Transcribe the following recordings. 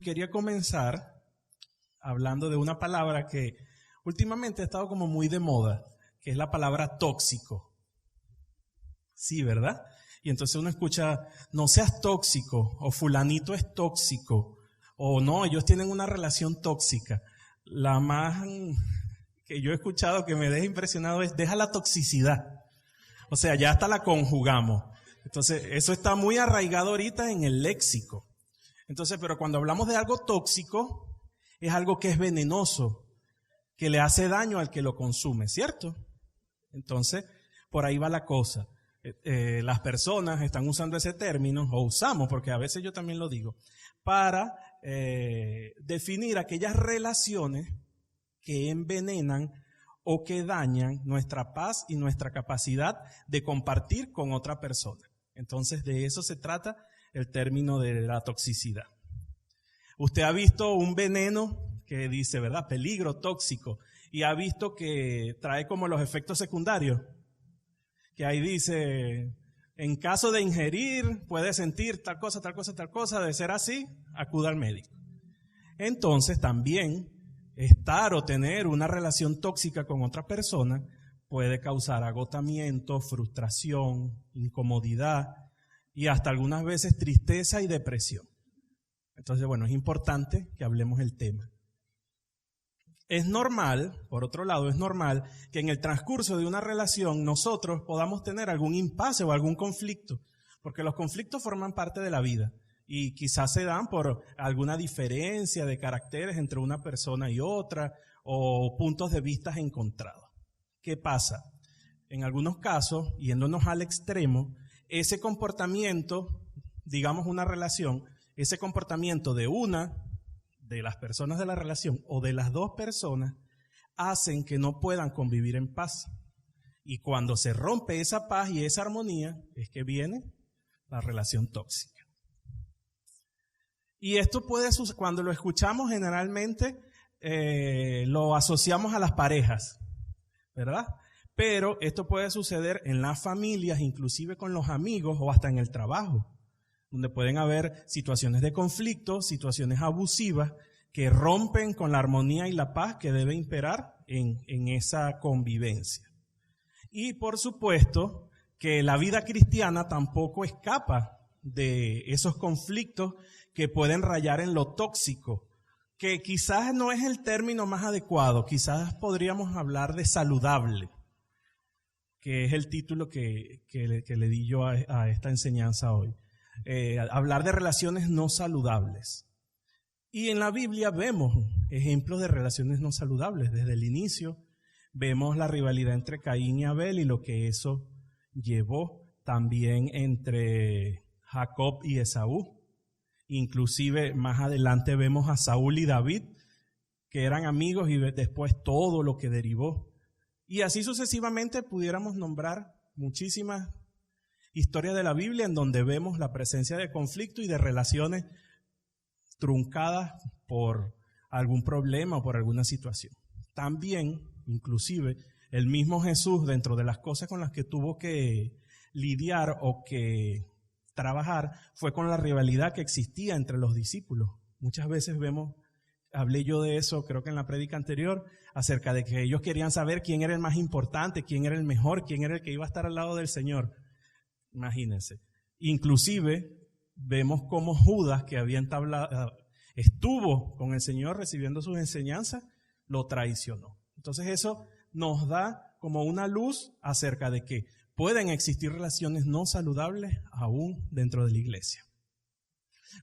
quería comenzar hablando de una palabra que últimamente ha estado como muy de moda, que es la palabra tóxico. Sí, ¿verdad? Y entonces uno escucha, no seas tóxico, o fulanito es tóxico, o no, ellos tienen una relación tóxica. La más que yo he escuchado que me deja impresionado es, deja la toxicidad. O sea, ya hasta la conjugamos. Entonces, eso está muy arraigado ahorita en el léxico. Entonces, pero cuando hablamos de algo tóxico, es algo que es venenoso, que le hace daño al que lo consume, ¿cierto? Entonces, por ahí va la cosa. Las personas están usando ese término, o usamos, porque a veces yo también lo digo, para definir aquellas relaciones que envenenan o que dañan nuestra paz y nuestra capacidad de compartir con otra persona. Entonces, de eso se trata el término de la toxicidad. Usted ha visto un veneno que dice, ¿verdad? Peligro tóxico, y ha visto que trae como los efectos secundarios, que ahí dice, en caso de ingerir, puede sentir tal cosa, tal cosa, tal cosa, de ser así, acuda al médico. Entonces, también estar o tener una relación tóxica con otra persona puede causar agotamiento, frustración, incomodidad y hasta algunas veces tristeza y depresión. Entonces, bueno, es importante que hablemos del tema. Es normal, por otro lado, es normal que en el transcurso de una relación nosotros podamos tener algún impasse o algún conflicto, porque los conflictos forman parte de la vida y quizás se dan por alguna diferencia de caracteres entre una persona y otra o puntos de vista encontrados. ¿Qué pasa? En algunos casos, yéndonos al extremo, ese comportamiento, digamos una relación, ese comportamiento de una de las personas de la relación o de las dos personas hacen que no puedan convivir en paz. Y cuando se rompe esa paz y esa armonía, es que viene la relación tóxica. Y esto puede suceder, cuando lo escuchamos generalmente lo asociamos a las parejas, ¿verdad? Pero esto puede suceder en las familias, inclusive con los amigos o hasta en el trabajo, donde pueden haber situaciones de conflicto, situaciones abusivas que rompen con la armonía y la paz que debe imperar en esa convivencia. Y por supuesto que la vida cristiana tampoco escapa de esos conflictos que pueden rayar en lo tóxico, que quizás no es el término más adecuado, quizás podríamos hablar de saludable, que es el título que le di yo a esta enseñanza hoy. Hablar de relaciones no saludables. Y en la Biblia vemos ejemplos de relaciones no saludables. Desde el inicio vemos la rivalidad entre Caín y Abel y lo que eso llevó también entre Jacob y Esaú. Inclusive más adelante vemos a Saúl y David, que eran amigos, y después todo lo que derivó. Y así sucesivamente pudiéramos nombrar muchísimas historias de la Biblia en donde vemos la presencia de conflicto y de relaciones truncadas por algún problema o por alguna situación. También, inclusive, el mismo Jesús, dentro de las cosas con las que tuvo que lidiar o que trabajar, fue con la rivalidad que existía entre los discípulos. Muchas veces hablé yo de eso, creo que en la prédica anterior, acerca de que ellos querían saber quién era el más importante, quién era el mejor, quién era el que iba a estar al lado del Señor. Imagínense. Inclusive vemos cómo Judas, que estuvo con el Señor recibiendo sus enseñanzas, lo traicionó. Entonces eso nos da como una luz acerca de que pueden existir relaciones no saludables aún dentro de la iglesia.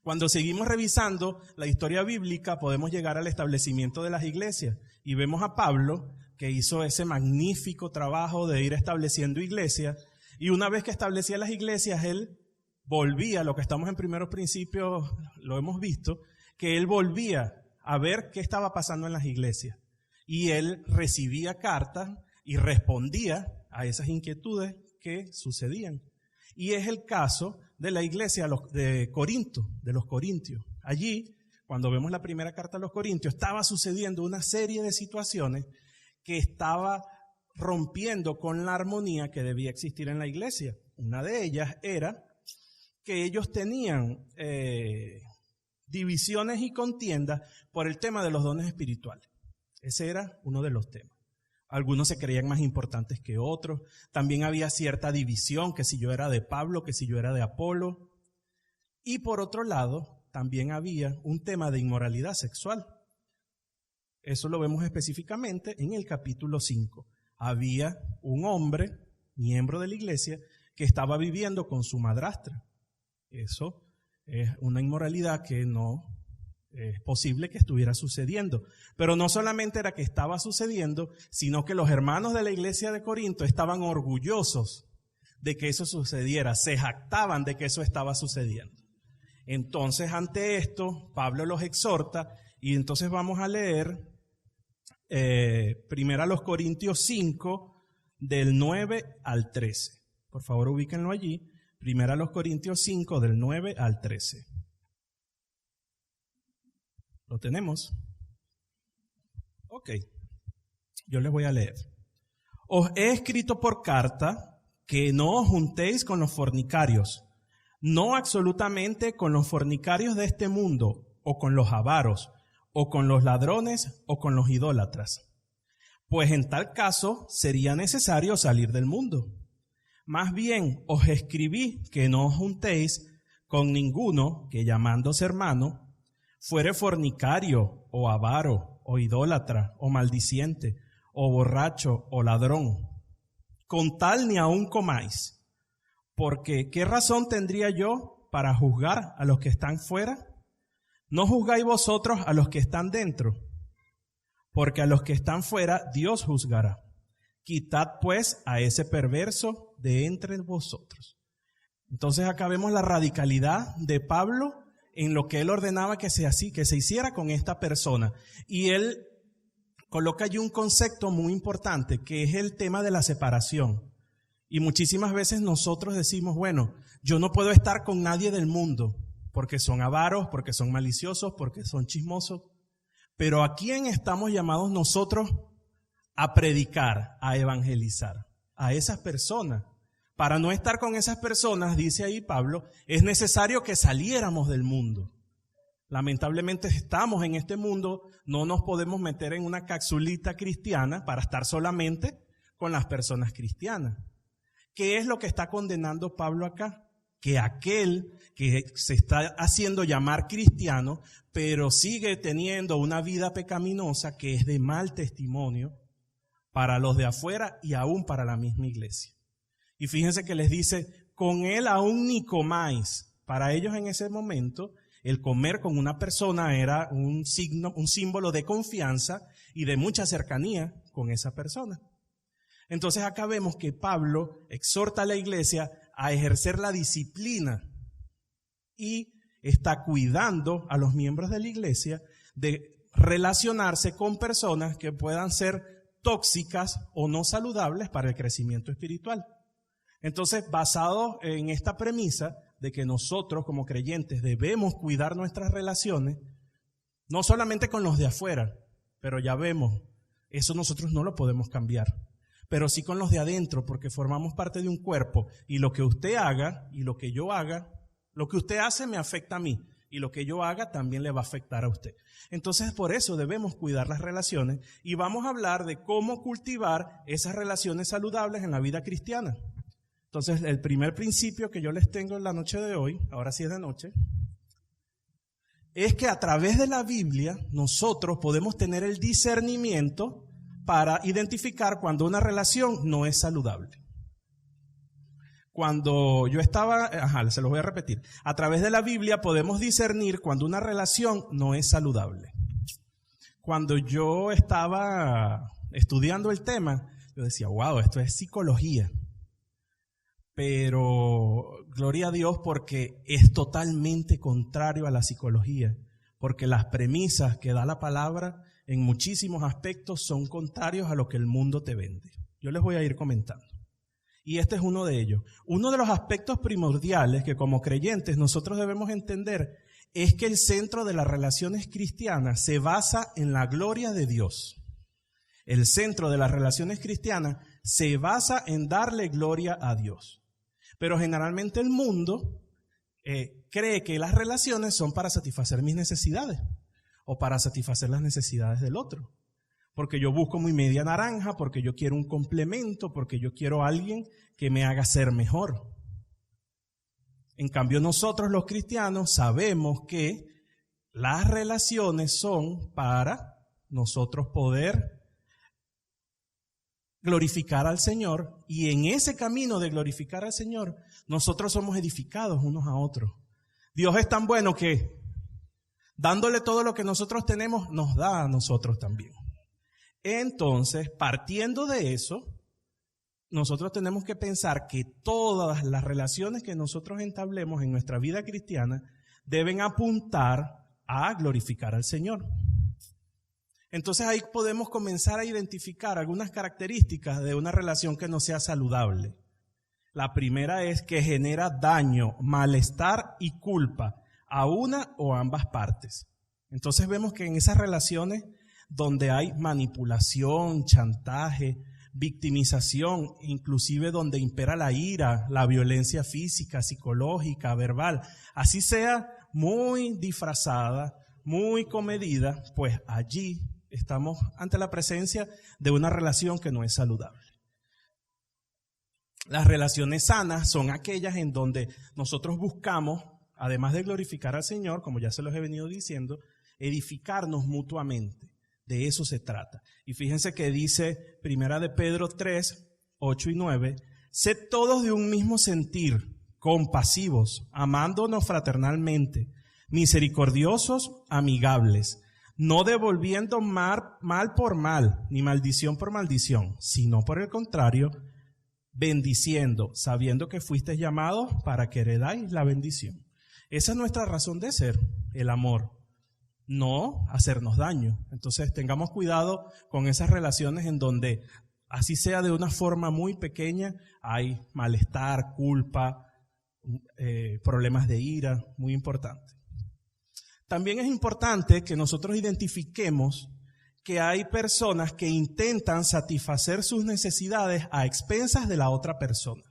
Cuando seguimos revisando la historia bíblica, podemos llegar al establecimiento de las iglesias y vemos a Pablo, que hizo ese magnífico trabajo de ir estableciendo iglesias. Y una vez que establecía las iglesias, él volvía, lo que estamos en primeros principios lo hemos visto, que él volvía a ver qué estaba pasando en las iglesias. Y él recibía cartas y respondía a esas inquietudes que sucedían. Y es el caso de la iglesia de Corinto, de los corintios. Allí, cuando vemos la primera carta a los corintios, estaba sucediendo una serie de situaciones que estaba rompiendo con la armonía que debía existir en la iglesia. Una de ellas era que ellos tenían divisiones y contiendas por el tema de los dones espirituales. Ese era uno de los temas. Algunos se creían más importantes que otros. También había cierta división, que si yo era de Pablo, que si yo era de Apolo. Y por otro lado, también había un tema de inmoralidad sexual. Eso lo vemos específicamente en el capítulo 5. Había un hombre, miembro de la iglesia, que estaba viviendo con su madrastra. Eso es una inmoralidad que no es posible que estuviera sucediendo. Pero no solamente era que estaba sucediendo, sino que los hermanos de la iglesia de Corinto estaban orgullosos de que eso sucediera, se jactaban de que eso estaba sucediendo. Entonces, ante esto, Pablo los exhorta y entonces vamos a leer primero a los Corintios 5, del 9 al 13. Por favor, ubíquenlo allí. Primero a los Corintios 5, del 9 al 13. ¿Lo tenemos? Ok, yo les voy a leer. Os he escrito por carta que no os juntéis con los fornicarios, no absolutamente con los fornicarios de este mundo, o con los avaros, o con los ladrones, o con los idólatras. Pues en tal caso sería necesario salir del mundo. Más bien os escribí que no os juntéis con ninguno que llamándose hermano, fuere fornicario, o avaro, o idólatra, o maldiciente, o borracho, o ladrón. Con tal ni aun comáis. Porque, ¿qué razón tendría yo para juzgar a los que están fuera? ¿No juzgáis vosotros a los que están dentro? Porque a los que están fuera Dios juzgará. Quitad pues a ese perverso de entre vosotros. Entonces acá vemos la radicalidad de Pablo en lo que él ordenaba que se hiciera con esta persona. Y él coloca allí un concepto muy importante, que es el tema de la separación. Y muchísimas veces nosotros decimos, bueno, yo no puedo estar con nadie del mundo, porque son avaros, porque son maliciosos, porque son chismosos. Pero ¿a quién estamos llamados nosotros a predicar, a evangelizar? A esas personas. Para no estar con esas personas, dice ahí Pablo, es necesario que saliéramos del mundo. Lamentablemente estamos en este mundo, no nos podemos meter en una capsulita cristiana para estar solamente con las personas cristianas. ¿Qué es lo que está condenando Pablo acá? Que aquel que se está haciendo llamar cristiano, pero sigue teniendo una vida pecaminosa que es de mal testimonio para los de afuera y aún para la misma iglesia. Y fíjense que les dice, con él aún ni comáis. Para ellos en ese momento, el comer con una persona era un símbolo de confianza y de mucha cercanía con esa persona. Entonces acá vemos que Pablo exhorta a la iglesia a ejercer la disciplina y está cuidando a los miembros de la iglesia de relacionarse con personas que puedan ser tóxicas o no saludables para el crecimiento espiritual. Entonces, basado en esta premisa de que nosotros como creyentes debemos cuidar nuestras relaciones, no solamente con los de afuera, pero ya vemos, eso nosotros no lo podemos cambiar, pero sí con los de adentro, porque formamos parte de un cuerpo y lo que usted haga y lo que yo haga, lo que usted hace me afecta a mí y lo que yo haga también le va a afectar a usted. Entonces, por eso debemos cuidar las relaciones y vamos a hablar de cómo cultivar esas relaciones saludables en la vida cristiana. Entonces, el primer principio que yo les tengo en la noche de hoy, ahora sí es de noche, es que a través de la Biblia nosotros podemos tener el discernimiento para identificar cuando una relación no es saludable. Cuando yo estaba, se los voy a repetir, a través de la Biblia podemos discernir cuando una relación no es saludable. Cuando yo estaba estudiando el tema, yo decía, wow, esto es psicología. Pero gloria a Dios porque es totalmente contrario a la psicología, porque las premisas que da la palabra en muchísimos aspectos son contrarios a lo que el mundo te vende. Yo les voy a ir comentando. Y este es uno de ellos. Uno de los aspectos primordiales que como creyentes nosotros debemos entender es que el centro de las relaciones cristianas se basa en la gloria de Dios. El centro de las relaciones cristianas se basa en darle gloria a Dios. Pero generalmente el mundo cree que las relaciones son para satisfacer mis necesidades o para satisfacer las necesidades del otro. Porque yo busco mi media naranja, porque yo quiero un complemento, porque yo quiero a alguien que me haga ser mejor. En cambio, nosotros los cristianos sabemos que las relaciones son para nosotros poder glorificar al Señor, y en ese camino de glorificar al Señor, nosotros somos edificados unos a otros. Dios es tan bueno que, dándole todo lo que nosotros tenemos, nos da a nosotros también. Entonces, partiendo de eso, nosotros tenemos que pensar que todas las relaciones que nosotros entablemos en nuestra vida cristiana deben apuntar a glorificar al Señor. Entonces ahí podemos comenzar a identificar algunas características de una relación que no sea saludable. La primera es que genera daño, malestar y culpa a una o ambas partes. Entonces vemos que en esas relaciones donde hay manipulación, chantaje, victimización, inclusive donde impera la ira, la violencia física, psicológica, verbal, así sea muy disfrazada, muy comedida, pues allí estamos ante la presencia de una relación que no es saludable. Las relaciones sanas son aquellas en donde nosotros buscamos, además de glorificar al Señor, como ya se los he venido diciendo, edificarnos mutuamente. De eso se trata. Y fíjense que dice 1 de Pedro 3, 8 y 9, sed todos de un mismo sentir, compasivos, amándonos fraternalmente, misericordiosos, amigables, no devolviendo mal por mal, ni maldición por maldición, sino por el contrario, bendiciendo, sabiendo que fuisteis llamados para que heredáis la bendición. Esa es nuestra razón de ser, el amor. No hacernos daño. Entonces tengamos cuidado con esas relaciones en donde, así sea de una forma muy pequeña, hay malestar, culpa, problemas de ira, muy importante. También es importante que nosotros identifiquemos que hay personas que intentan satisfacer sus necesidades a expensas de la otra persona.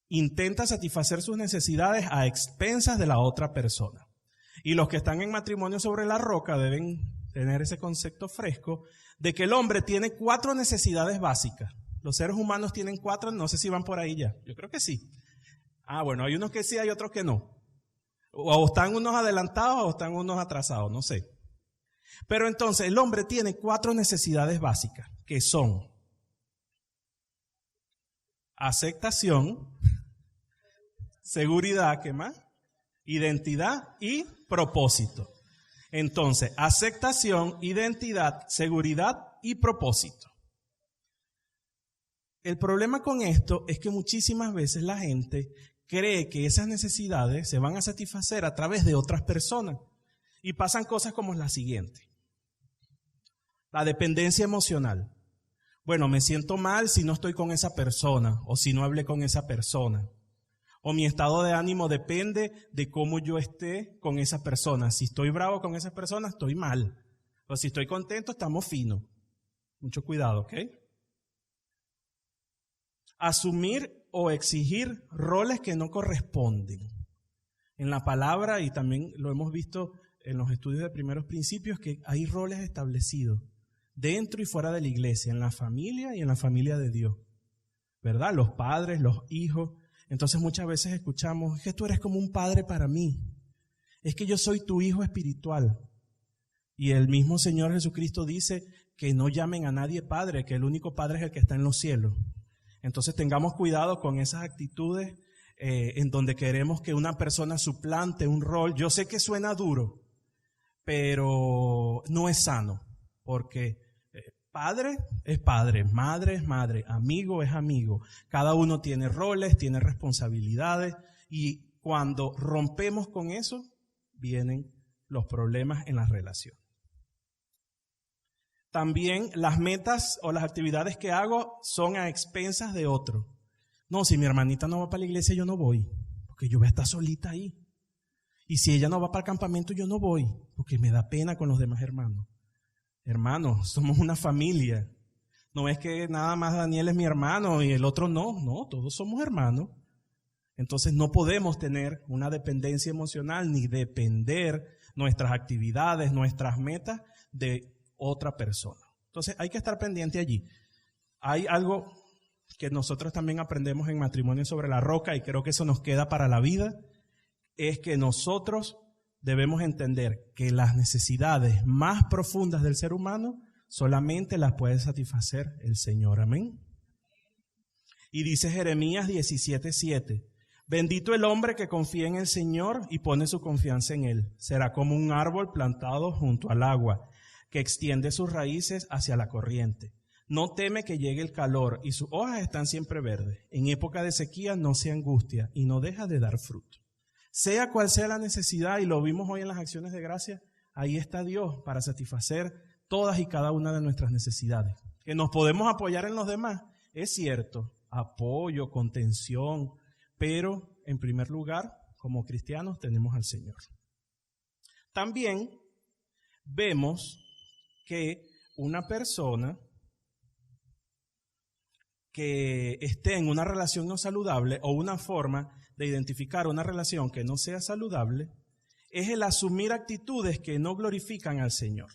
Intenta satisfacer sus necesidades a expensas de la otra persona. Y los que están en matrimonio sobre la roca deben tener ese concepto fresco de que el hombre tiene 4 necesidades básicas. Los seres humanos tienen 4, no sé si van por ahí ya. Yo creo que sí. Bueno, hay unos que sí, hay otros que no. O están unos adelantados o están unos atrasados, no sé. Pero entonces el hombre tiene 4 necesidades básicas, que son aceptación, seguridad, ¿qué más? Identidad y propósito. Entonces, aceptación, identidad, seguridad y propósito. El problema con esto es que muchísimas veces la gente cree que esas necesidades se van a satisfacer a través de otras personas. Y pasan cosas como la siguiente. La dependencia emocional. Bueno, me siento mal si no estoy con esa persona o si no hablé con esa persona. O mi estado de ánimo depende de cómo yo esté con esa persona. Si estoy bravo con esa persona, estoy mal. O si estoy contento, estamos finos. Mucho cuidado, ¿ok? Asumir o exigir roles que no corresponden. En la palabra, y también lo hemos visto en los estudios de primeros principios, que hay roles establecidos dentro y fuera de la iglesia, en la familia y en la familia de Dios. ¿Verdad? Los padres, los hijos. Entonces muchas veces escuchamos, es que tú eres como un padre para mí, es que yo soy tu hijo espiritual. Y el mismo Señor Jesucristo dice que no llamen a nadie padre, que el único padre es el que está en los cielos. Entonces tengamos cuidado con esas actitudes en donde queremos que una persona suplante un rol. Yo sé que suena duro, pero no es sano, porque padre es padre, madre es madre, amigo es amigo. Cada uno tiene roles, tiene responsabilidades y cuando rompemos con eso, vienen los problemas en las relaciones. También las metas o las actividades que hago son a expensas de otro. No, si mi hermanita no va para la iglesia, yo no voy, porque yo voy a estar solita ahí. Y si ella no va para el campamento, yo no voy, porque me da pena con los demás hermanos. Hermanos, somos una familia. No es que nada más Daniel es mi hermano y el otro no, todos somos hermanos. Entonces no podemos tener una dependencia emocional ni depender nuestras actividades, nuestras metas de otra persona. Entonces hay que estar pendiente allí. Hay algo que nosotros también aprendemos en Matrimonio sobre la Roca y creo que eso nos queda para la vida, es que nosotros debemos entender que las necesidades más profundas del ser humano solamente las puede satisfacer el Señor. Amén. Y dice Jeremías 17:7, bendito el hombre que confía en el Señor y pone su confianza en Él. Será como un árbol plantado junto al agua, que extiende sus raíces hacia la corriente. No teme que llegue el calor y sus hojas están siempre verdes. En época de sequía no se angustia y no deja de dar fruto. Sea cual sea la necesidad, y lo vimos hoy en las acciones de gracia, ahí está Dios para satisfacer todas y cada una de nuestras necesidades. Que nos podemos apoyar en los demás, es cierto, apoyo, contención, pero en primer lugar, como cristianos, tenemos al Señor. También vemos que una persona que esté en una relación no saludable o una forma de identificar una relación que no sea saludable es el asumir actitudes que no glorifican al Señor.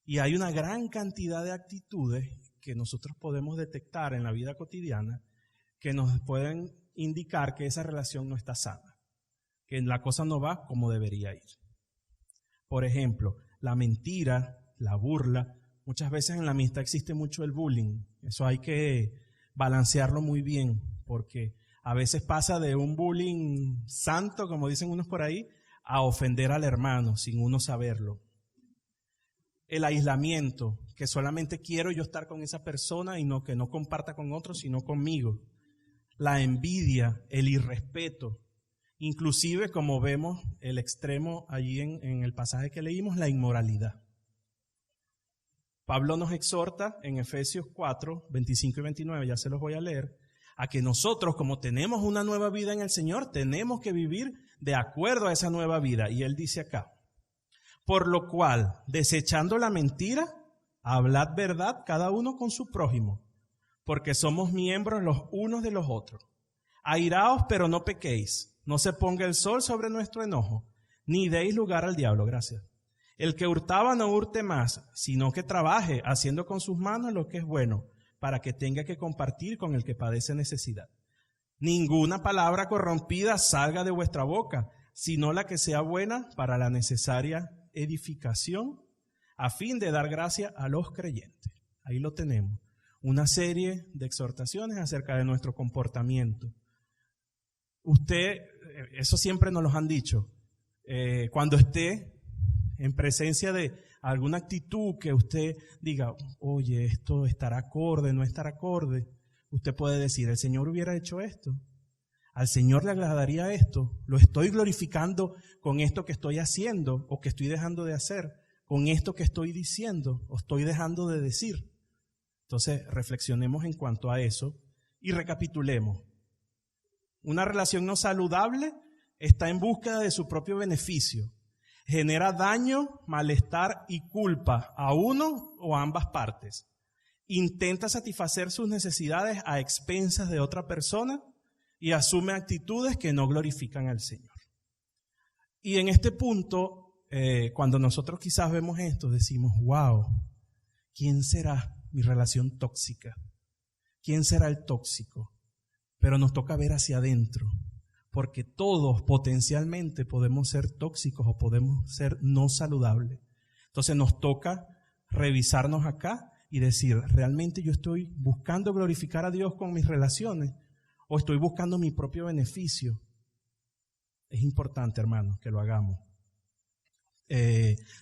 Y hay una gran cantidad de actitudes que nosotros podemos detectar en la vida cotidiana que nos pueden indicar que esa relación no está sana, que la cosa no va como debería ir. Por ejemplo, la mentira, la burla. Muchas veces en la amistad existe mucho el bullying. Eso hay que balancearlo muy bien, porque a veces pasa de un bullying santo, como dicen unos por ahí, a ofender al hermano sin uno saberlo. El aislamiento, que solamente quiero yo estar con esa persona y no que no comparta con otros, sino conmigo. La envidia, el irrespeto, inclusive como vemos el extremo allí en el pasaje que leímos, la inmoralidad. Pablo nos exhorta en Efesios 4, 25 y 29, ya se los voy a leer, a que nosotros, como tenemos una nueva vida en el Señor, tenemos que vivir de acuerdo a esa nueva vida. Y él dice acá, por lo cual, desechando la mentira, hablad verdad cada uno con su prójimo, porque somos miembros los unos de los otros. Airaos, pero no pequéis, no se ponga el sol sobre nuestro enojo, ni deis lugar al diablo. Gracias. El que hurtaba no hurte más, sino que trabaje haciendo con sus manos lo que es bueno, para que tenga que compartir con el que padece necesidad. Ninguna palabra corrompida salga de vuestra boca, sino la que sea buena para la necesaria edificación, a fin de dar gracia a los creyentes. Ahí lo tenemos. Una serie de exhortaciones acerca de nuestro comportamiento. Usted, eso siempre nos lo han dicho, cuando esté en presencia de alguna actitud que usted diga, oye, esto estará acorde, no estará acorde, usted puede decir, el Señor hubiera hecho esto, al Señor le agradaría esto, lo estoy glorificando con esto que estoy haciendo o que estoy dejando de hacer, con esto que estoy diciendo o estoy dejando de decir. Entonces reflexionemos en cuanto a eso y recapitulemos. Una relación no saludable está en búsqueda de su propio beneficio. Genera daño, malestar y culpa a uno o a ambas partes. Intenta satisfacer sus necesidades a expensas de otra persona y asume actitudes que no glorifican al Señor. Y en este punto, cuando nosotros quizás vemos esto, decimos, wow, ¿quién será mi relación tóxica? ¿Quién será el tóxico? Pero nos toca ver hacia adentro. Porque todos potencialmente podemos ser tóxicos o podemos ser no saludables. Entonces nos toca revisarnos acá y decir, ¿realmente yo estoy buscando glorificar a Dios con mis relaciones o estoy buscando mi propio beneficio? Es importante, hermanos, que lo hagamos.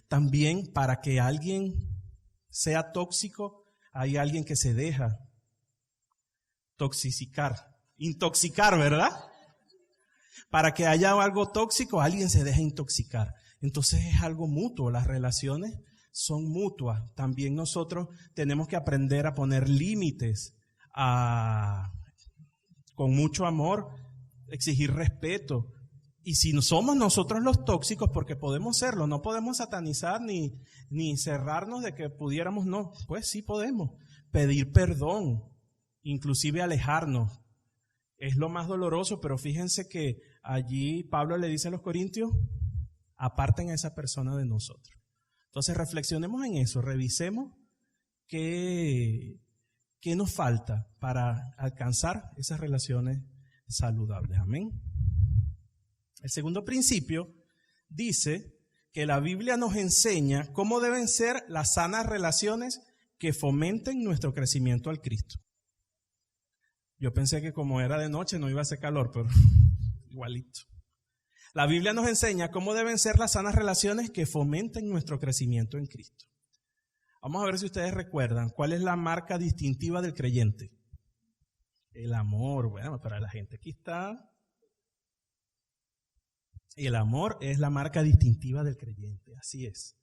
También para que alguien sea tóxico, hay alguien que se deja intoxicar, ¿verdad? Para que haya algo tóxico, alguien se deja intoxicar. Entonces es algo mutuo, las relaciones son mutuas. También nosotros tenemos que aprender a poner límites, con mucho amor, exigir respeto. Y si no somos nosotros los tóxicos, porque podemos serlo, no podemos satanizar ni cerrarnos de que pudiéramos, no, pues sí podemos pedir perdón, inclusive alejarnos. Es lo más doloroso, pero fíjense que allí Pablo le dice a los corintios, aparten a esa persona de nosotros. Entonces reflexionemos en eso, revisemos qué nos falta para alcanzar esas relaciones saludables. Amén. El segundo principio dice que la Biblia nos enseña cómo deben ser las sanas relaciones que fomenten nuestro crecimiento al Cristo. Yo pensé que como era de noche no iba a hacer calor, pero igualito. La Biblia nos enseña cómo deben ser las sanas relaciones que fomenten nuestro crecimiento en Cristo. Vamos a ver si ustedes recuerdan cuál es la marca distintiva del creyente. El amor. Bueno, para la gente aquí está. El amor es la marca distintiva del creyente, así es.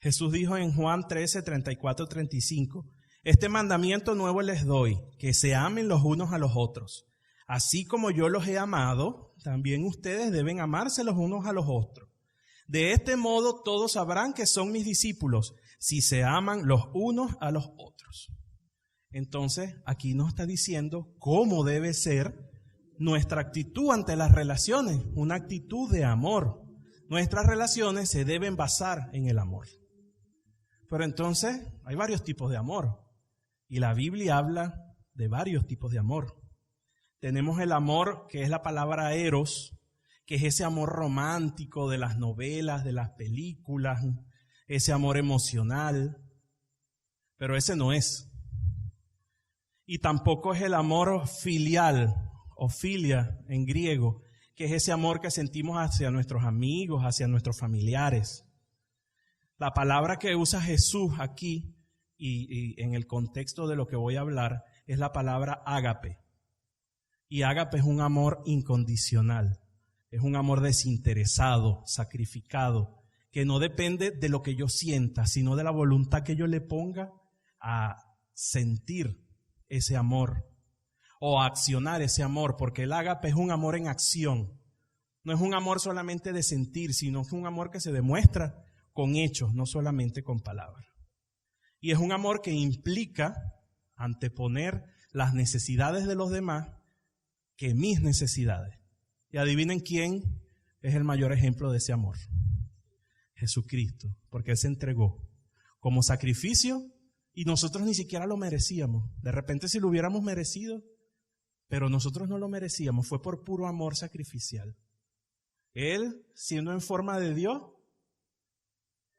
Jesús dijo en Juan 13, 34, 35, este mandamiento nuevo les doy, que se amen los unos a los otros. Así como yo los he amado, también ustedes deben amarse los unos a los otros. De este modo todos sabrán que son mis discípulos, si se aman los unos a los otros. Entonces, aquí nos está diciendo cómo debe ser nuestra actitud ante las relaciones, una actitud de amor. Nuestras relaciones se deben basar en el amor. Pero entonces hay varios tipos de amor y la Biblia habla de varios tipos de amor. Tenemos el amor que es la palabra eros, que es ese amor romántico de las novelas, de las películas, ese amor emocional, pero ese no es. Y tampoco es el amor filial, o filia en griego, que es ese amor que sentimos hacia nuestros amigos, hacia nuestros familiares. La palabra que usa Jesús aquí, y en el contexto de lo que voy a hablar, es la palabra ágape. Y ágape es un amor incondicional, es un amor desinteresado, sacrificado, que no depende de lo que yo sienta, sino de la voluntad que yo le ponga a sentir ese amor o a accionar ese amor, porque el ágape es un amor en acción. No es un amor solamente de sentir, sino que es un amor que se demuestra con hechos, no solamente con palabras. Y es un amor que implica anteponer las necesidades de los demás que mis necesidades. Y adivinen quién es el mayor ejemplo de ese amor. Jesucristo, porque Él se entregó como sacrificio y nosotros ni siquiera lo merecíamos. De repente si lo hubiéramos merecido, pero nosotros no lo merecíamos, fue por puro amor sacrificial. Él, siendo en forma de Dios,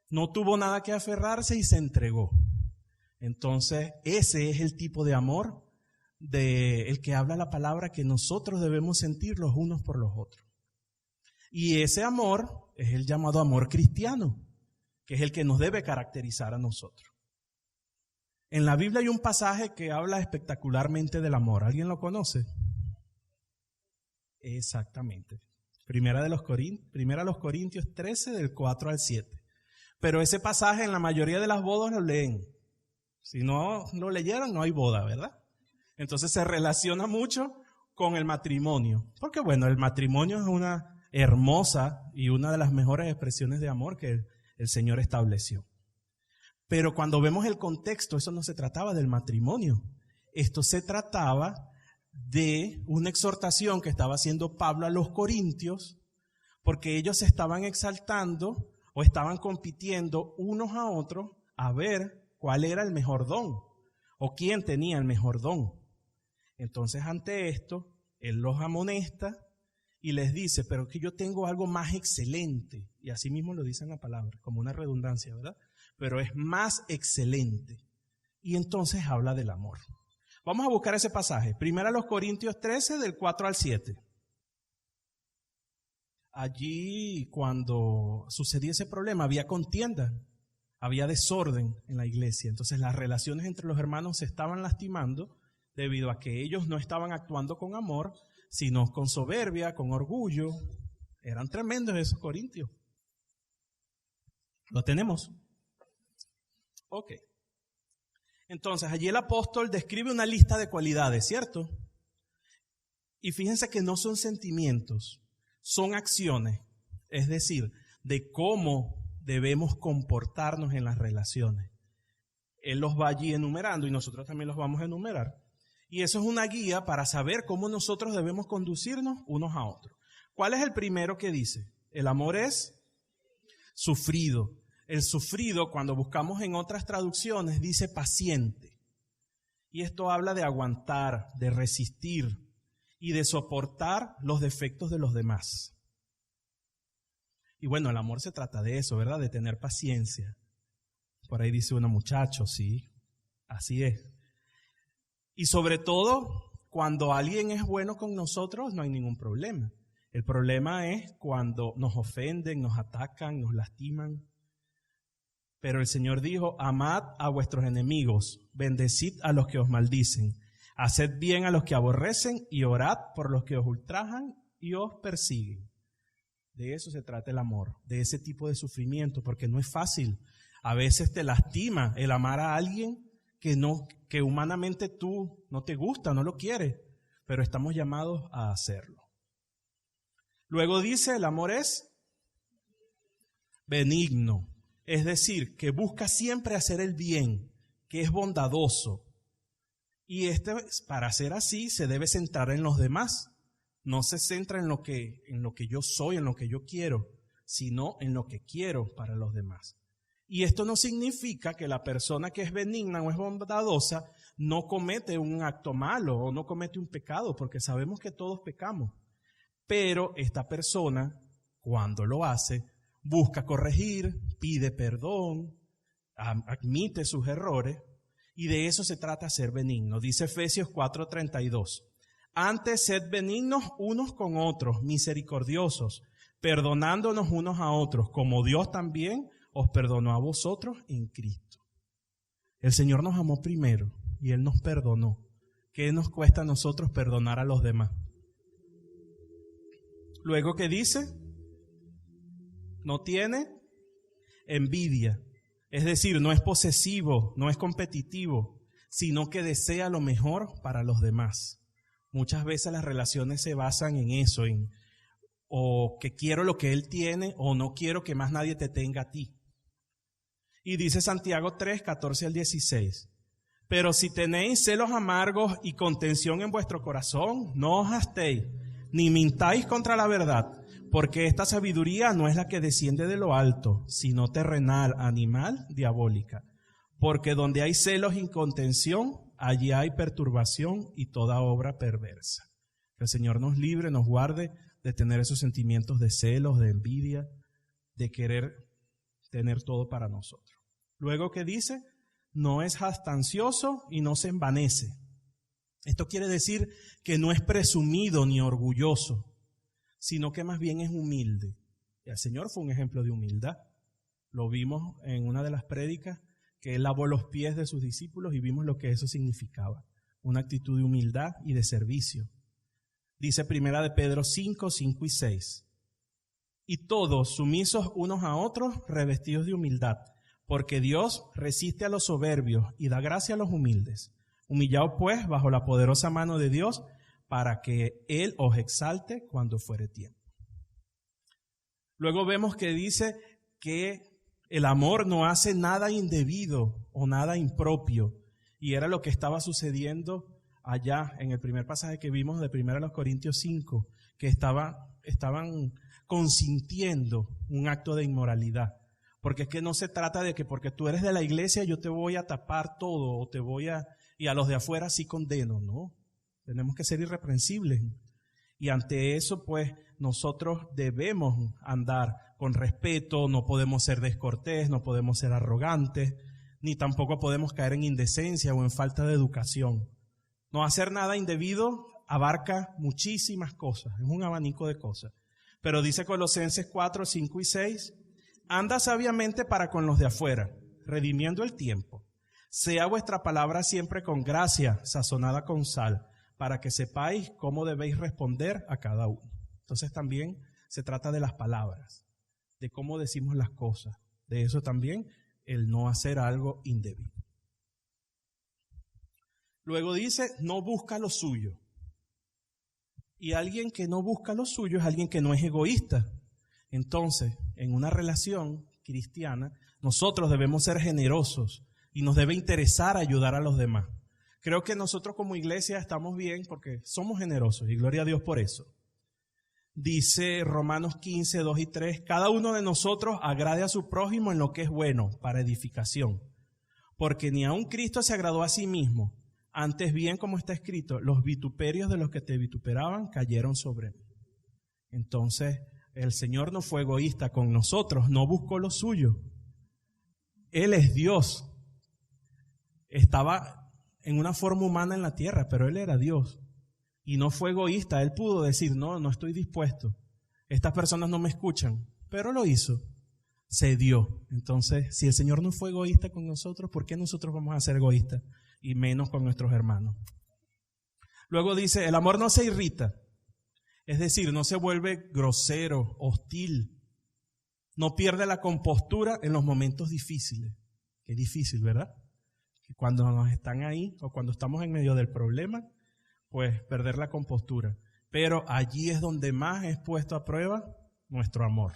no tuvo nada que aferrarse y se entregó. Entonces, ese es el tipo de amor del que habla la palabra que nosotros debemos sentir los unos por los otros. Y ese amor es el llamado amor cristiano, que es el que nos debe caracterizar a nosotros. En la Biblia hay un pasaje que habla espectacularmente del amor. ¿Alguien lo conoce? Exactamente. Primera a los Corintios 13, del 4 al 7. Pero ese pasaje en la mayoría de las bodas lo leen. Si no lo leyeron, no hay boda, ¿verdad? Entonces se relaciona mucho con el matrimonio. Porque bueno, el matrimonio es una hermosa y una de las mejores expresiones de amor que el Señor estableció. Pero cuando vemos el contexto, eso no se trataba del matrimonio. Esto se trataba de una exhortación que estaba haciendo Pablo a los corintios, porque ellos se estaban exaltando o estaban compitiendo unos a otros a ver cuál era el mejor don o quién tenía el mejor don. Entonces, ante esto, él los amonesta y les dice, pero que yo tengo algo más excelente. Y así mismo lo dice en la palabra, como una redundancia, ¿verdad? Pero es más excelente. Y entonces habla del amor. Vamos a buscar ese pasaje. Primero a los Corintios 13, del 4 al 7. Allí, cuando sucedía ese problema, había contienda, había desorden en la iglesia. Entonces las relaciones entre los hermanos se estaban lastimando debido a que ellos no estaban actuando con amor, sino con soberbia, con orgullo. Eran tremendos esos corintios. ¿Lo tenemos? Ok. Entonces, allí el apóstol describe una lista de cualidades, ¿cierto? Y fíjense que no son sentimientos, son acciones. Es decir, de cómo debemos comportarnos en las relaciones. Él los va allí enumerando y nosotros también los vamos a enumerar. Y eso es una guía para saber cómo nosotros debemos conducirnos unos a otros. ¿Cuál es el primero que dice? El amor es sufrido. El sufrido, cuando buscamos en otras traducciones, dice paciente. Y esto habla de aguantar, de resistir y de soportar los defectos de los demás. Y bueno, el amor se trata de eso, ¿verdad? De tener paciencia. Por ahí dice uno, muchacho, sí, así es. Y sobre todo, cuando alguien es bueno con nosotros, no hay ningún problema. El problema es cuando nos ofenden, nos atacan, nos lastiman. Pero el Señor dijo, amad a vuestros enemigos, bendecid a los que os maldicen, haced bien a los que aborrecen y orad por los que os ultrajan y os persiguen. De eso se trata el amor, de ese tipo de sufrimiento, porque no es fácil. A veces te lastima el amar a alguien que humanamente tú no te gusta, no lo quieres, pero estamos llamados a hacerlo. Luego dice, el amor es benigno, es decir, que busca siempre hacer el bien, que es bondadoso. Y para ser así, se debe centrar en los demás. No se centra en lo que yo soy, en lo que yo quiero, sino en lo que quiero para los demás. Y esto no significa que la persona que es benigna o es bondadosa no comete un acto malo o no comete un pecado, porque sabemos que todos pecamos. Pero esta persona, cuando lo hace, busca corregir, pide perdón, admite sus errores, y de eso se trata ser benigno. Dice Efesios 4:32. Antes sed benignos unos con otros, misericordiosos, perdonándonos unos a otros, como Dios también os perdonó a vosotros en Cristo. El Señor nos amó primero y Él nos perdonó. ¿Qué nos cuesta a nosotros perdonar a los demás? Luego, ¿qué dice? No tiene envidia. Es decir, no es posesivo, no es competitivo, sino que desea lo mejor para los demás. Muchas veces las relaciones se basan en eso, o que quiero lo que él tiene o no quiero que más nadie te tenga a ti. Y dice Santiago 3:14-16, pero si tenéis celos amargos y contención en vuestro corazón, no os hastéis, ni mintáis contra la verdad, porque esta sabiduría no es la que desciende de lo alto, sino terrenal, animal, diabólica. Porque donde hay celos y contención, allí hay perturbación y toda obra perversa. Que el Señor nos libre, nos guarde de tener esos sentimientos de celos, de envidia, de querer tener todo para nosotros. Luego, ¿qué dice? No es jactancioso y no se envanece. Esto quiere decir que no es presumido ni orgulloso, sino que más bien es humilde. Y el Señor fue un ejemplo de humildad. Lo vimos en una de las prédicas, que Él lavó los pies de sus discípulos y vimos lo que eso significaba. Una actitud de humildad y de servicio. Dice Primera de Pedro 5:5-6. Y todos sumisos unos a otros, revestidos de humildad, porque Dios resiste a los soberbios y da gracia a los humildes. Humillaos pues bajo la poderosa mano de Dios, para que Él os exalte cuando fuere tiempo. Luego vemos que dice que el amor no hace nada indebido o nada impropio. Y era lo que estaba sucediendo allá en el primer pasaje que vimos de 1 Corintios 5, que estaban consintiendo un acto de inmoralidad. Porque es que no se trata de que porque tú eres de la iglesia yo te voy a tapar todo o y a los de afuera sí condeno, ¿no? Tenemos que ser irreprensibles. Y ante eso, pues, nosotros debemos andar con respeto, no podemos ser descortés, no podemos ser arrogantes, ni tampoco podemos caer en indecencia o en falta de educación. No hacer nada indebido abarca muchísimas cosas, es un abanico de cosas. Pero dice Colosenses 4:5-6, anda sabiamente para con los de afuera, redimiendo el tiempo. Sea vuestra palabra siempre con gracia, sazonada con sal, para que sepáis cómo debéis responder a cada uno. Entonces también se trata de las palabras, de cómo decimos las cosas. De eso también el no hacer algo indebido. Luego dice, no busca lo suyo. Y alguien que no busca lo suyo es alguien que no es egoísta. Entonces, en una relación cristiana, nosotros debemos ser generosos y nos debe interesar ayudar a los demás. Creo que nosotros como iglesia estamos bien porque somos generosos y gloria a Dios por eso. Dice Romanos 15, 2 y 3, cada uno de nosotros agrade a su prójimo en lo que es bueno, para edificación. Porque ni aun Cristo se agradó a sí mismo. Antes bien, como está escrito, los vituperios de los que te vituperaban cayeron sobre mí. Entonces, el Señor no fue egoísta con nosotros, no buscó lo suyo. Él es Dios. Estaba en una forma humana en la tierra, pero Él era Dios. Y no fue egoísta. Él pudo decir, no estoy dispuesto. Estas personas no me escuchan. Pero lo hizo. Se dio. Entonces, si el Señor no fue egoísta con nosotros, ¿por qué nosotros vamos a ser egoístas? Y menos con nuestros hermanos. Luego dice, el amor no se irrita. Es decir, no se vuelve grosero, hostil. No pierde la compostura en los momentos difíciles. Qué difícil, ¿verdad? Que cuando nos están ahí o cuando estamos en medio del problema, pues perder la compostura. Pero allí es donde más es puesto a prueba nuestro amor.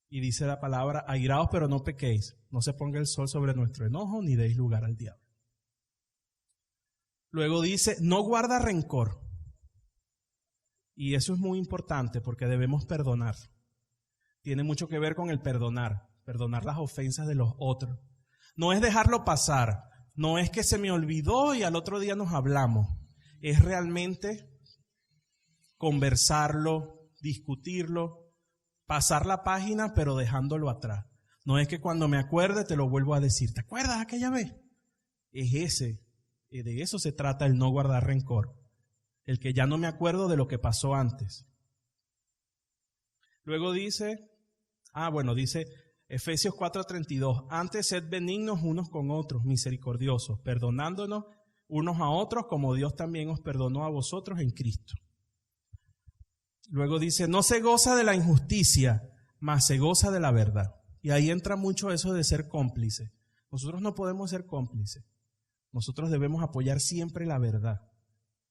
Y dice la palabra, airaos pero no pequéis. No se ponga el sol sobre nuestro enojo ni deis lugar al diablo. Luego dice, no guarda rencor. Y eso es muy importante porque debemos perdonar. Tiene mucho que ver con el perdonar las ofensas de los otros. No es dejarlo pasar, no es que se me olvidó y al otro día nos hablamos. Es realmente conversarlo, discutirlo, pasar la página pero dejándolo atrás. No es que cuando me acuerde te lo vuelvo a decir, ¿te acuerdas aquella vez? De eso se trata el no guardar rencor. El que ya no me acuerdo de lo que pasó antes. Luego dice Efesios 4:32, antes sed benignos unos con otros, misericordiosos, perdonándonos unos a otros como Dios también os perdonó a vosotros en Cristo. Luego dice, no se goza de la injusticia, mas se goza de la verdad. Y ahí entra mucho eso de ser cómplice. Nosotros no podemos ser cómplices. Nosotros debemos apoyar siempre la verdad.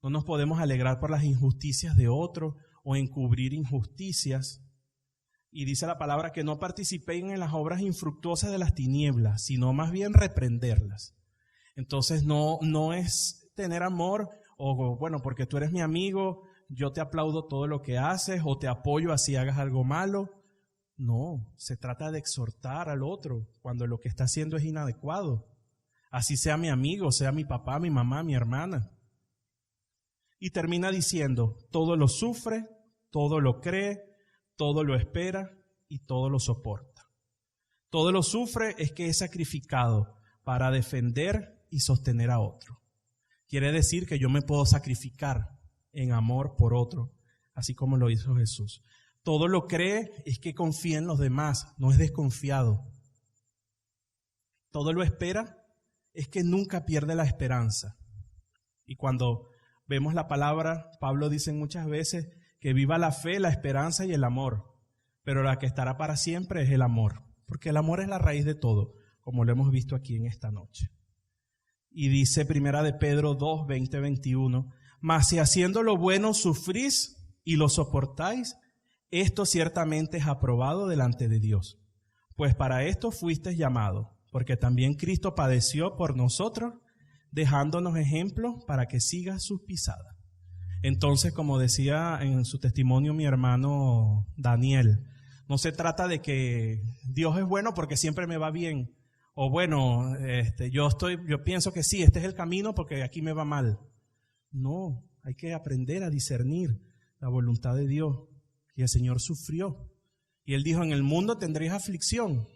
No nos podemos alegrar por las injusticias de otros o encubrir injusticias. Y dice la palabra que no participen en las obras infructuosas de las tinieblas, sino más bien reprenderlas. Entonces no es tener amor o bueno, porque tú eres mi amigo, yo te aplaudo todo lo que haces o te apoyo así hagas algo malo. No, se trata de exhortar al otro cuando lo que está haciendo es inadecuado. Así sea mi amigo, sea mi papá, mi mamá, mi hermana. Y termina diciendo, todo lo sufre, todo lo cree, todo lo espera y todo lo soporta. Todo lo sufre es que es sacrificado para defender y sostener a otro. Quiere decir que yo me puedo sacrificar en amor por otro, así como lo hizo Jesús. Todo lo cree es que confía en los demás, no es desconfiado. Todo lo espera es que nunca pierde la esperanza. Y cuando vemos la palabra, Pablo dice muchas veces que viva la fe, la esperanza y el amor. Pero la que estará para siempre es el amor, porque el amor es la raíz de todo, como lo hemos visto aquí en esta noche. Y dice Primera de Pedro 2, 20, 21, mas si haciendo lo bueno sufrís y lo soportáis, esto ciertamente es aprobado delante de Dios. Pues para esto fuisteis llamados, porque también Cristo padeció por nosotros, dejándonos ejemplo para que siga sus pisadas. Entonces, como decía en su testimonio mi hermano Daniel, no se trata de que Dios es bueno porque siempre me va bien. O bueno, yo pienso que sí, este es el camino porque aquí me va mal. No, hay que aprender a discernir la voluntad de Dios. Y el Señor sufrió. Y Él dijo, en el mundo tendréis aflicción,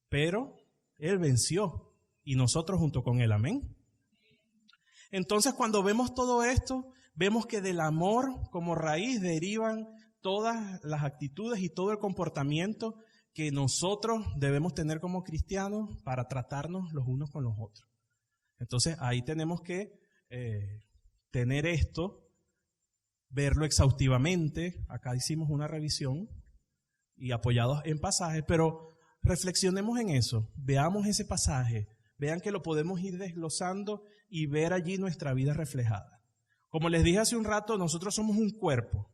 pero Él venció. Y nosotros junto con Él, amén. Entonces, cuando vemos todo esto, vemos que del amor como raíz derivan todas las actitudes y todo el comportamiento que nosotros debemos tener como cristianos para tratarnos los unos con los otros. Entonces ahí tenemos que tener esto, verlo exhaustivamente. Acá hicimos una revisión y apoyados en pasajes, pero reflexionemos en eso, veamos ese pasaje, vean que lo podemos ir desglosando y ver allí nuestra vida reflejada. Como les dije hace un rato, nosotros somos un cuerpo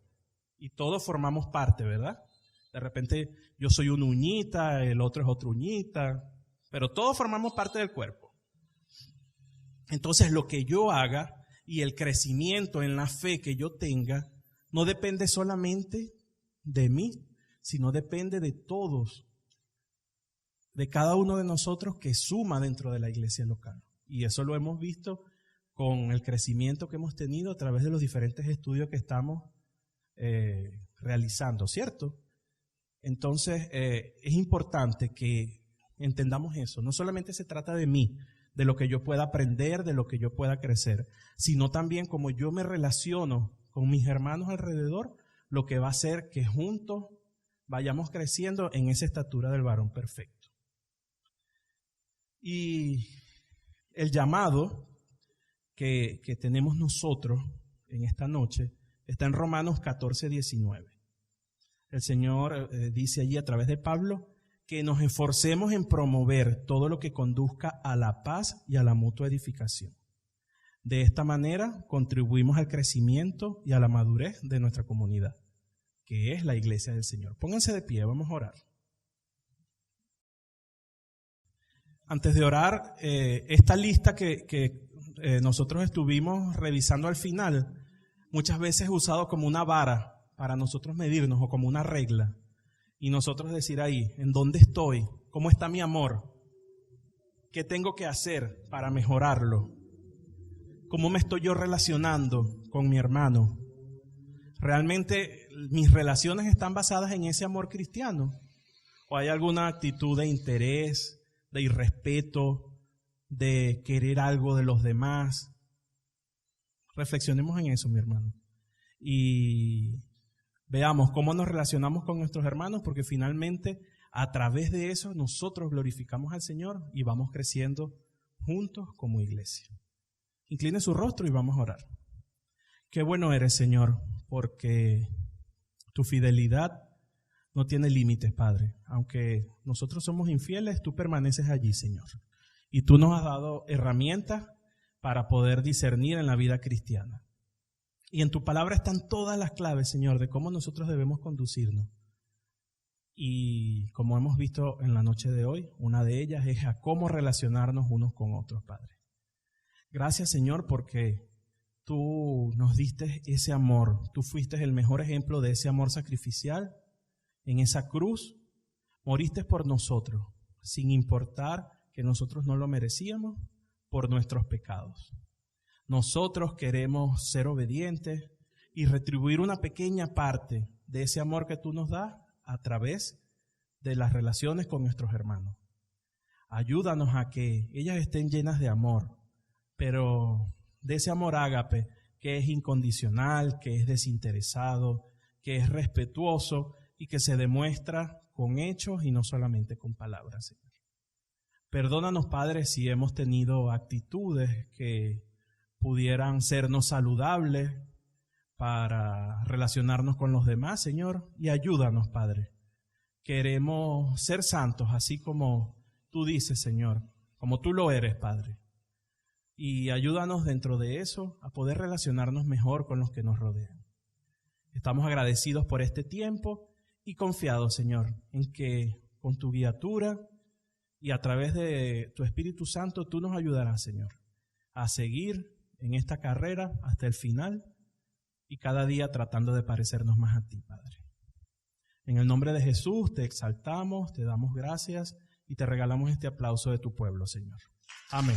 y todos formamos parte, ¿verdad? De repente yo soy una uñita, el otro es otra uñita, pero todos formamos parte del cuerpo. Entonces lo que yo haga y el crecimiento en la fe que yo tenga no depende solamente de mí, sino depende de todos, de cada uno de nosotros que suma dentro de la iglesia local. Y eso lo hemos visto con el crecimiento que hemos tenido a través de los diferentes estudios que estamos realizando, ¿cierto? Entonces es importante que entendamos eso. No solamente se trata de mí, de lo que yo pueda aprender, de lo que yo pueda crecer, sino también como yo me relaciono con mis hermanos alrededor, lo que va a hacer que juntos vayamos creciendo en esa estatura del varón perfecto. Y el llamado que tenemos nosotros en esta noche está en Romanos 14:19. El Señor dice allí a través de Pablo que nos esforcemos en promover todo lo que conduzca a la paz y a la mutua edificación. De esta manera contribuimos al crecimiento y a la madurez de nuestra comunidad, que es la iglesia del Señor. Pónganse de pie, vamos a orar. Antes de orar, esta lista que nosotros estuvimos revisando al final, muchas veces usado como una vara para nosotros medirnos o como una regla. Y nosotros decir ahí, ¿en dónde estoy? ¿Cómo está mi amor? ¿Qué tengo que hacer para mejorarlo? ¿Cómo me estoy yo relacionando con mi hermano? ¿Realmente mis relaciones están basadas en ese amor cristiano? ¿O hay alguna actitud de interés, de irrespeto, de querer algo de los demás? Reflexionemos en eso, mi hermano. Y veamos cómo nos relacionamos con nuestros hermanos, porque finalmente a través de eso nosotros glorificamos al Señor y vamos creciendo juntos como iglesia. Incline su rostro y vamos a orar. Qué bueno eres, Señor, porque tu fidelidad no tiene límites, Padre. Aunque nosotros somos infieles, tú permaneces allí, Señor. Y tú nos has dado herramientas para poder discernir en la vida cristiana. Y en tu palabra están todas las claves, Señor, de cómo nosotros debemos conducirnos. Y como hemos visto en la noche de hoy, una de ellas es a cómo relacionarnos unos con otros, Padre. Gracias, Señor, porque tú nos diste ese amor. Tú fuiste el mejor ejemplo de ese amor sacrificial. En esa cruz moriste por nosotros, sin importar que nosotros no lo merecíamos, por nuestros pecados. Nosotros queremos ser obedientes y retribuir una pequeña parte de ese amor que tú nos das a través de las relaciones con nuestros hermanos. Ayúdanos a que ellas estén llenas de amor, pero de ese amor ágape que es incondicional, que es desinteresado, que es respetuoso y que se demuestra con hechos y no solamente con palabras, Señor. Perdónanos, Padre, si hemos tenido actitudes que pudieran sernos saludables para relacionarnos con los demás, Señor, y ayúdanos, Padre. Queremos ser santos, así como tú dices, Señor, como tú lo eres, Padre. Y ayúdanos dentro de eso a poder relacionarnos mejor con los que nos rodean. Estamos agradecidos por este tiempo y confiados, Señor, en que con tu guiatura y a través de tu Espíritu Santo tú nos ayudarás, Señor, a seguir en esta carrera hasta el final y cada día tratando de parecernos más a ti, Padre. En el nombre de Jesús te exaltamos, te damos gracias y te regalamos este aplauso de tu pueblo, Señor. Amén.